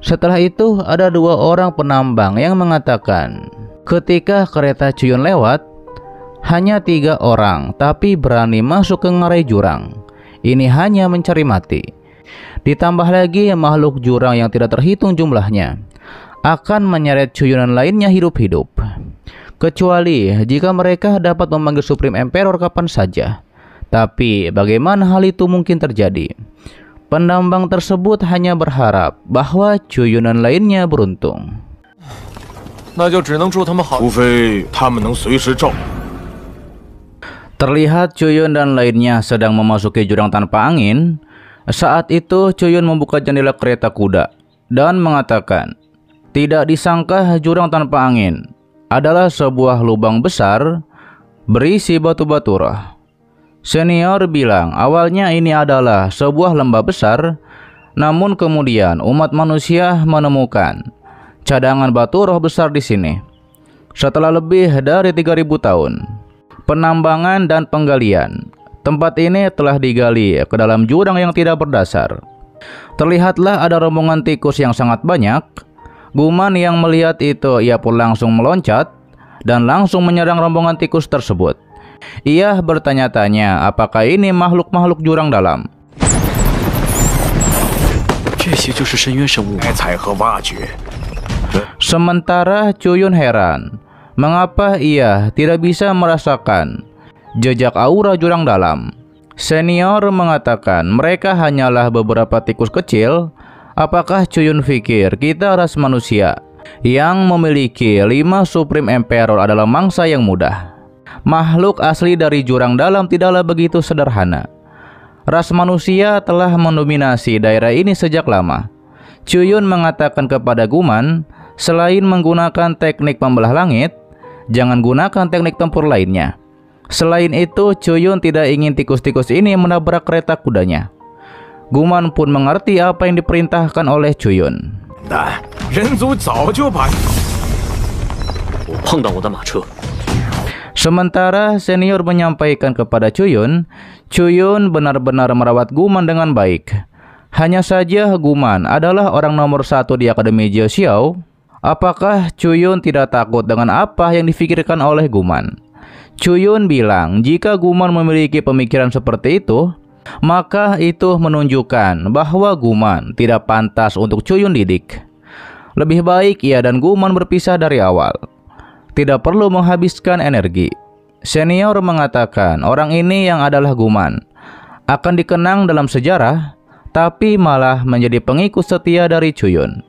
Setelah itu ada dua orang penambang yang mengatakan, ketika kereta Cuyun lewat, hanya 3 orang tapi berani masuk ke ngarai jurang. Ini hanya mencari mati. Ditambah lagi makhluk jurang yang tidak terhitung jumlahnya akan menyeret Cuyunan lainnya hidup-hidup. Kecuali jika mereka dapat memanggil Supreme Emperor kapan saja. Tapi bagaimana hal itu mungkin terjadi? Penambang tersebut hanya berharap bahwa Cuyunan lainnya beruntung. Terlihat Cuyun dan lainnya sedang memasuki jurang tanpa angin. Saat itu Cuyun membuka jendela kereta kuda dan mengatakan, tidak disangka jurang tanpa angin adalah sebuah lubang besar berisi batu-batura. Senior bilang awalnya ini adalah sebuah lembah besar, namun kemudian umat manusia menemukan cadangan batu roh besar di sini. Setelah lebih dari 3000 tahun penambangan dan penggalian, tempat ini telah digali ke dalam jurang yang tidak berdasar. Terlihatlah ada rombongan tikus yang sangat banyak. Guman yang melihat itu, ia pun langsung meloncat dan langsung menyerang rombongan tikus tersebut. Ia bertanya-tanya apakah ini makhluk-makhluk jurang dalam. Sementara Cuyun heran, mengapa ia tidak bisa merasakan jejak aura jurang dalam. Senior mengatakan mereka hanyalah beberapa tikus kecil. Apakah Cuyun pikir kita ras manusia yang memiliki 5 Supreme Emperor adalah mangsa yang mudah? Makhluk asli dari jurang dalam tidaklah begitu sederhana. Ras manusia telah mendominasi daerah ini sejak lama. Cuyun mengatakan kepada Guman, selain menggunakan teknik membelah langit, jangan gunakan teknik tempur lainnya. Selain itu, Cuyun tidak ingin tikus-tikus ini menabrak kereta kudanya. Guman pun mengerti apa yang diperintahkan oleh Cuyun. Sementara senior menyampaikan kepada Cuyun, Cuyun benar-benar merawat Guman dengan baik. Hanya saja Guman adalah orang nomor 1 di Akademi Jiao Xiao. Apakah Cuyun tidak takut dengan apa yang difikirkan oleh Guman? Cuyun bilang jika Guman memiliki pemikiran seperti itu, maka itu menunjukkan bahwa Guman tidak pantas untuk Cuyun didik. Lebih baik ia dan Guman berpisah dari awal. Tidak perlu menghabiskan energi. Senior mengatakan orang ini yang adalah Guman akan dikenang dalam sejarah, tapi malah menjadi pengikut setia dari Cuyun.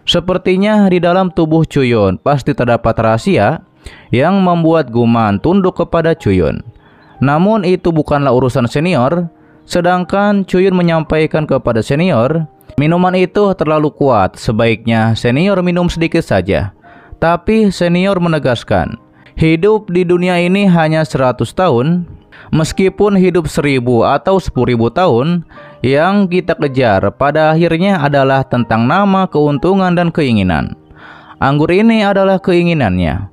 Sepertinya di dalam tubuh Cuyun pasti terdapat rahasia yang membuat Guman tunduk kepada Cuyun. Namun itu bukanlah urusan senior. Sedangkan Cuyun menyampaikan kepada senior, minuman itu terlalu kuat, sebaiknya senior minum sedikit saja. Tapi senior menegaskan, hidup di dunia ini hanya 100 tahun. Meskipun hidup 1000 atau 10.000 tahun, yang kita kejar pada akhirnya adalah tentang nama, keuntungan, dan keinginan. Anggur ini adalah keinginannya.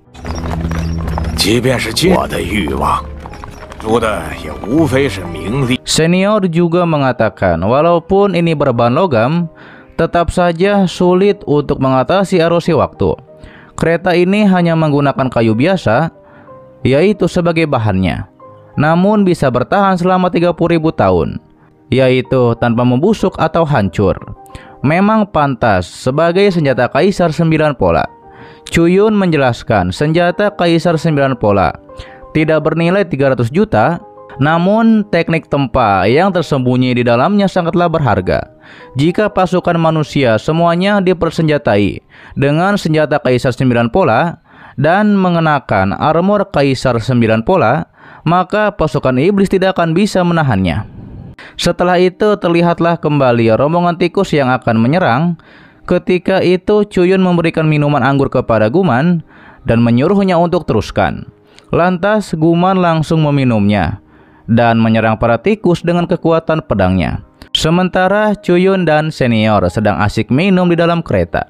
Senior juga mengatakan walaupun ini berbahan logam, tetap saja sulit untuk mengatasi erosi waktu. Kereta ini hanya menggunakan kayu biasa, yaitu sebagai bahannya. Namun bisa bertahan selama 30.000 tahun, yaitu tanpa membusuk atau hancur. Memang pantas sebagai senjata Kaisar 9 Pola. Cuyun menjelaskan senjata Kaisar 9 Pola tidak bernilai 300 juta, namun teknik tempa yang tersembunyi di dalamnya sangatlah berharga. Jika pasukan manusia semuanya dipersenjatai dengan senjata Kaisar 9 Pola dan mengenakan armor Kaisar 9 Pola, maka pasukan iblis tidak akan bisa menahannya. Setelah itu terlihatlah kembali rombongan tikus yang akan menyerang. Ketika itu Cuyun memberikan minuman anggur kepada Guman dan menyuruhnya untuk teruskan. Lantas Guman langsung meminumnya dan menyerang para tikus dengan kekuatan pedangnya. Sementara Cuyun dan senior sedang asik minum di dalam kereta.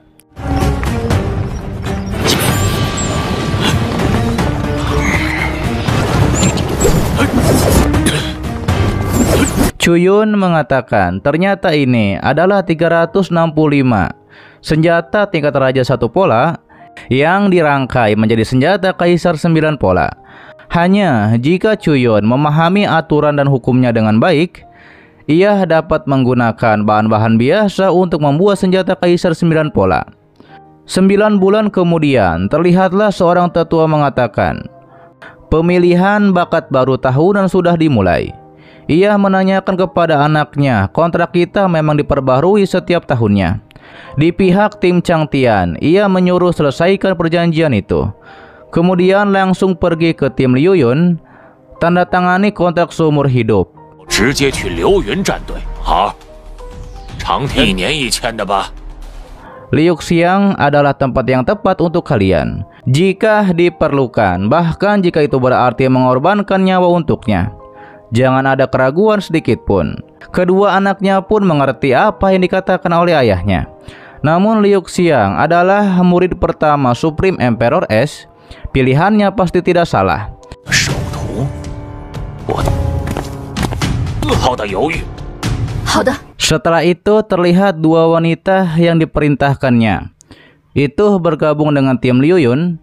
Cuyun mengatakan ternyata ini adalah 365 senjata tingkat raja 1 pola yang dirangkai menjadi senjata kaisar 9 pola. Hanya jika Chuyun memahami aturan dan hukumnya dengan baik, ia dapat menggunakan bahan-bahan biasa untuk membuat senjata kaisar 9 pola. 9 bulan kemudian, terlihatlah seorang tetua mengatakan, pemilihan bakat baru tahunan sudah dimulai. Ia menanyakan kepada anaknya, kontrak kita memang diperbaharui setiap tahunnya. Di pihak tim Changtian, ia menyuruh selesaikan perjanjian itu. Kemudian langsung pergi ke tim Liu Yun, tanda tangani kontrak seumur hidup. 直接去流云战队。好，长天1年1签的吧。 Liuxiang adalah tempat yang tepat untuk kalian jika diperlukan, bahkan jika itu berarti mengorbankan nyawa untuknya. Jangan ada keraguan sedikit pun. Kedua anaknya pun mengerti apa yang dikatakan oleh ayahnya. Namun Liuxiang adalah murid pertama Supreme Emperor S. Pilihannya pasti tidak salah. 首图，我好的犹豫。好的。 Setelah itu terlihat 2 wanita yang diperintahkannya itu bergabung dengan tim Liu Yun.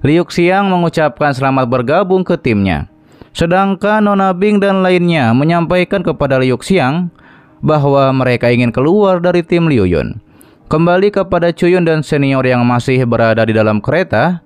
Liuxiang mengucapkan selamat bergabung ke timnya. Sedangkan Nona Bing dan lainnya menyampaikan kepada Liuxiang bahwa mereka ingin keluar dari tim Liu Yun. Kembali kepada Chuyun dan senior yang masih berada di dalam kereta.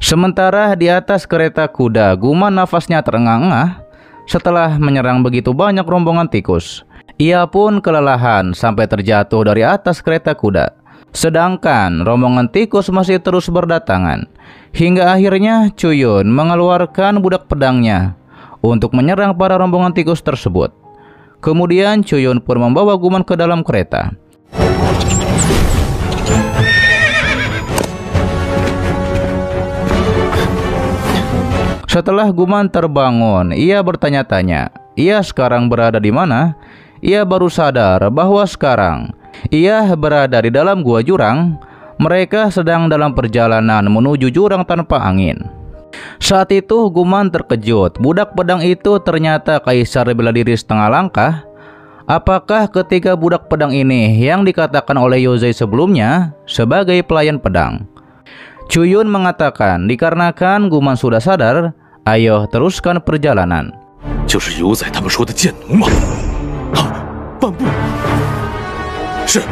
Sementara di atas kereta kuda, Guman nafasnya terengah-engah setelah menyerang begitu banyak rombongan tikus. Ia pun kelelahan sampai terjatuh dari atas kereta kuda. Sedangkan rombongan tikus masih terus berdatangan. Hingga akhirnya Chuyun mengeluarkan budak pedangnya untuk menyerang para rombongan tikus tersebut. Kemudian Chuyun pun membawa Guman ke dalam kereta. Setelah Guman terbangun, ia bertanya-tanya, ia sekarang berada di mana? Ia baru sadar bahwa sekarang ia berada di dalam gua jurang. Mereka sedang dalam perjalanan menuju jurang tanpa angin. Saat itu Guman terkejut. Budak pedang itu ternyata kaisar bela diri setengah langkah. Apakah ketiga budak pedang ini yang dikatakan oleh Yozai sebelumnya sebagai pelayan pedang? Chuyun mengatakan dikarenakan Guman sudah sadar, ayo teruskan perjalanan. 就是牛仔他们说的贱奴吗？啊，半步。是。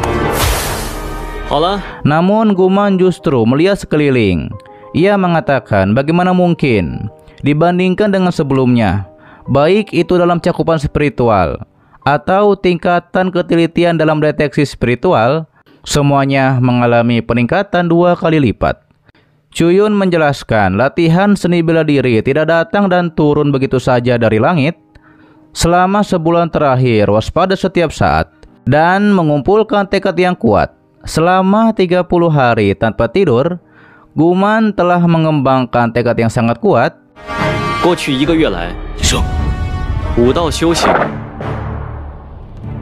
好了。 Namun Guman justru melihat sekeliling. Ia mengatakan bagaimana mungkin dibandingkan dengan sebelumnya, baik itu dalam cakupan spiritual atau tingkatan ketelitian dalam deteksi spiritual, semuanya mengalami peningkatan 2 kali lipat. Chuyun menjelaskan latihan seni bela diri tidak datang dan turun begitu saja dari langit. Selama sebulan terakhir waspada setiap saat dan mengumpulkan tekad yang kuat. Selama 30 hari tanpa tidur, Guman telah mengembangkan tekad yang sangat kuat. 过去1个月来，医生，武道修行，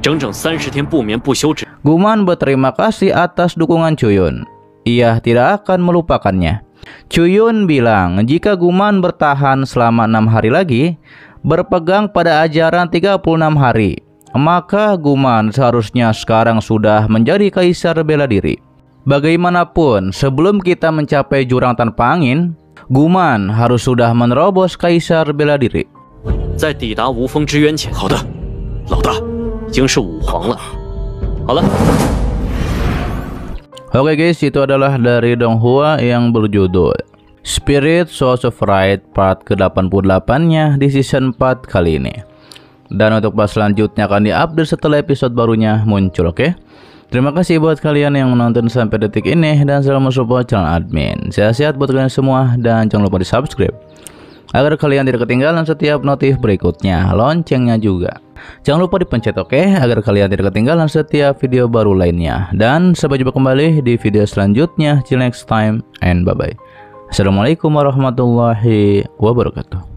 整整30天不眠不休止。 Guman berterima kasih atas dukungan Chuyun. Ia tidak akan melupakannya. Chuyun bilang jika Guman bertahan selama 6 hari lagi, berpegang pada ajaran 36 hari, maka Guman seharusnya sekarang sudah menjadi kaisar bela diri. Bagaimanapun, sebelum kita mencapai jurang tanpa angin, Guman harus sudah menerobos kaisar bela diri. 在抵达无风之渊前，好的，老大，已经是武皇了。好了。 Oke guys, itu adalah dari Donghua yang berjudul Spirit Source of Right part ke-88-nya di season 4 kali ini. Dan untuk part selanjutnya akan diupdate setelah episode barunya muncul, oke? Terima kasih buat kalian yang menonton sampai detik ini dan selalu support channel admin. Sehat-sehat buat kalian semua dan jangan lupa di subscribe agar kalian tidak ketinggalan setiap notif berikutnya, loncengnya juga. Jangan lupa dipencet oke, agar kalian tidak ketinggalan setiap video baru lainnya. Dan sampai jumpa kembali di video selanjutnya. Till next time and bye bye. Assalamualaikum warahmatullahi wabarakatuh.